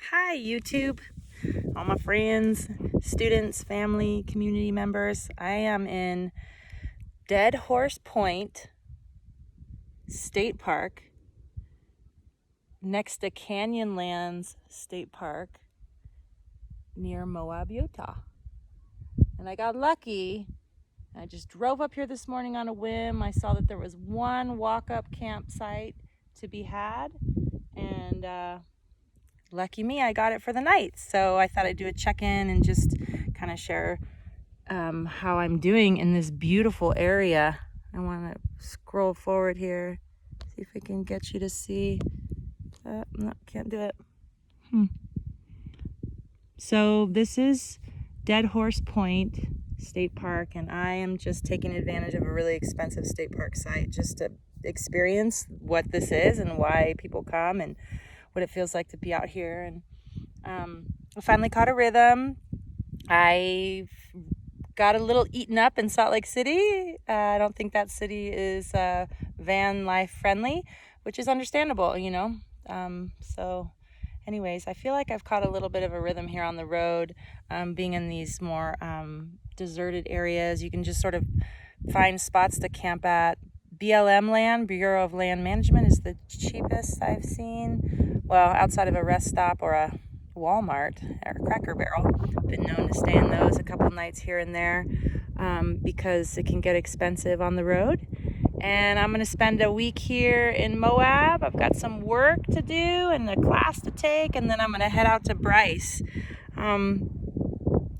Hi, YouTube, all my friends, students, family, community members. I am in Dead Horse Point State Park next to Canyonlands State Park near Moab, Utah. And I got lucky. I just drove up here this morning on a whim. I saw that there was one walk-up campsite to be had, and lucky me, I got it for the night. So I thought I'd do a check-in and just kind of share how I'm doing in this beautiful area. I want to scroll forward here, see if I can get you to see. No, can't do it. So this is Dead Horse Point State Park, and I am just taking advantage of a really expensive state park site just to experience what this is and why people come and what it feels like to be out here. And I finally caught a rhythm. I got a little eaten up in Salt Lake City. I don't think that city is van life friendly, which is understandable, you know. So anyways, I feel like I've caught a little bit of a rhythm here on the road, being in these more deserted areas. You can just sort of find spots to camp at. BLM land, Bureau of Land Management, is the cheapest I've seen. Well, outside of a rest stop or a Walmart or Cracker Barrel. Been known to stay in those a couple nights here and there because it can get expensive on the road. And I'm going to spend a week here in Moab. I've got some work to do and a class to take, and then I'm going to head out to Bryce.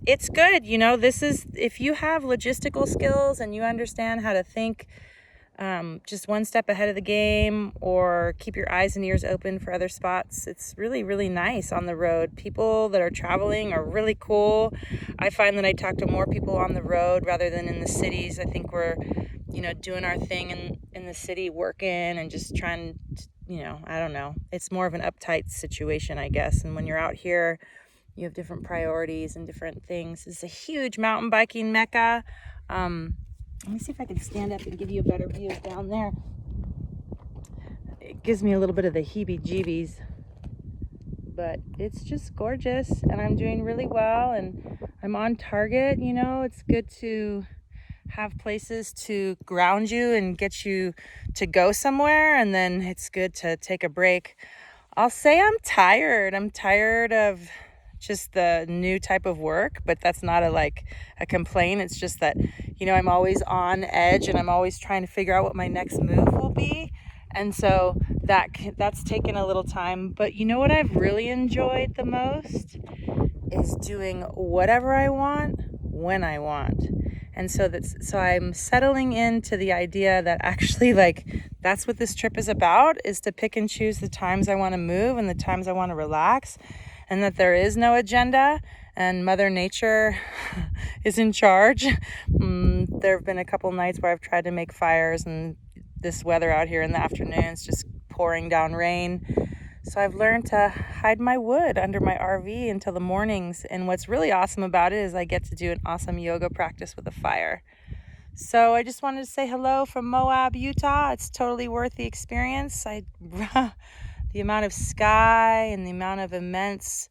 It's good, you know, this is, if you have logistical skills and you understand how to think just one step ahead of the game, or keep your eyes and ears open for other spots, it's really, really nice on the road. People that are traveling are really cool. I find that I talk to more people on the road rather than in the cities. I think we're, you know, doing our thing in the city, working and just trying to, you know, I don't know. It's more of an uptight situation, I guess. And when you're out here, you have different priorities and different things. It's a huge mountain biking mecca. Let me see if I can stand up and give you a better view down there. It gives me a little bit of the heebie-jeebies, but it's just gorgeous, and I'm doing really well, and I'm on target. You know, it's good to have places to ground you and get you to go somewhere, and then it's good to take a break. I'll say I'm tired. I'm tired of just the new type of work, but that's not a complaint. It's just that, you know, I'm always on edge and I'm always trying to figure out what my next move will be. And so that's taken a little time. But you know what I've really enjoyed the most is doing whatever I want when I want. And so I'm settling into the idea that actually, that's what this trip is about, is to pick and choose the times I want to move and the times I want to relax, and that there is no agenda and Mother Nature is in charge. There have been a couple nights where I've tried to make fires, and this weather out here in the afternoons, just pouring down rain. So I've learned to hide my wood under my RV until the mornings. And what's really awesome about it is I get to do an awesome yoga practice with a fire. So I just wanted to say hello from Moab, Utah. It's totally worth the experience. The amount of sky and the amount of immense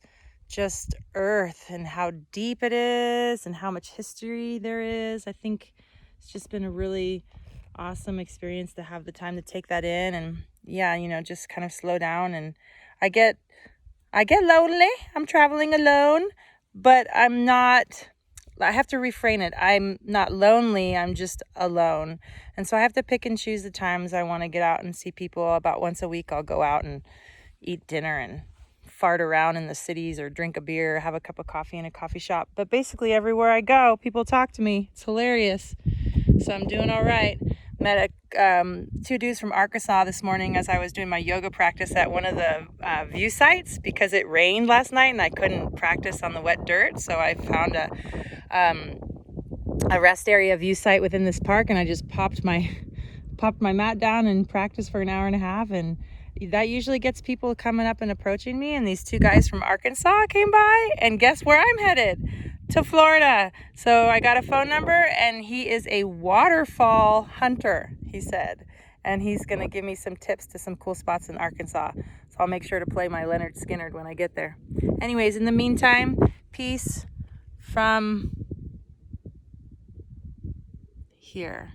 just earth and how deep it is and how much history there is. I think it's just been a really awesome experience to have the time to take that in, and yeah, you know, just kind of slow down. And I get lonely. I'm traveling alone, but I have to refrain it. I'm not lonely, I'm just alone. And so I have to pick and choose the times I want to get out and see people. About once a week, I'll go out and eat dinner and fart around in the cities or drink a beer, or have a cup of coffee in a coffee shop. But basically everywhere I go, people talk to me. It's hilarious. So I'm doing all right. Met two dudes from Arkansas this morning as I was doing my yoga practice at one of the view sites, because it rained last night and I couldn't practice on the wet dirt. So I found a rest area view site within this park, and I just popped my mat down and practiced for an hour and a half. And that usually gets people coming up and approaching me. And these two guys from Arkansas came by, and guess where I'm headed? To Florida. So I got a phone number, and he is a waterfall hunter, he said. and he's gonna give me some tips to some cool spots in Arkansas. So I'll make sure to play my Leonard Skinner when I get there. Anyways, in the meantime, peace from here.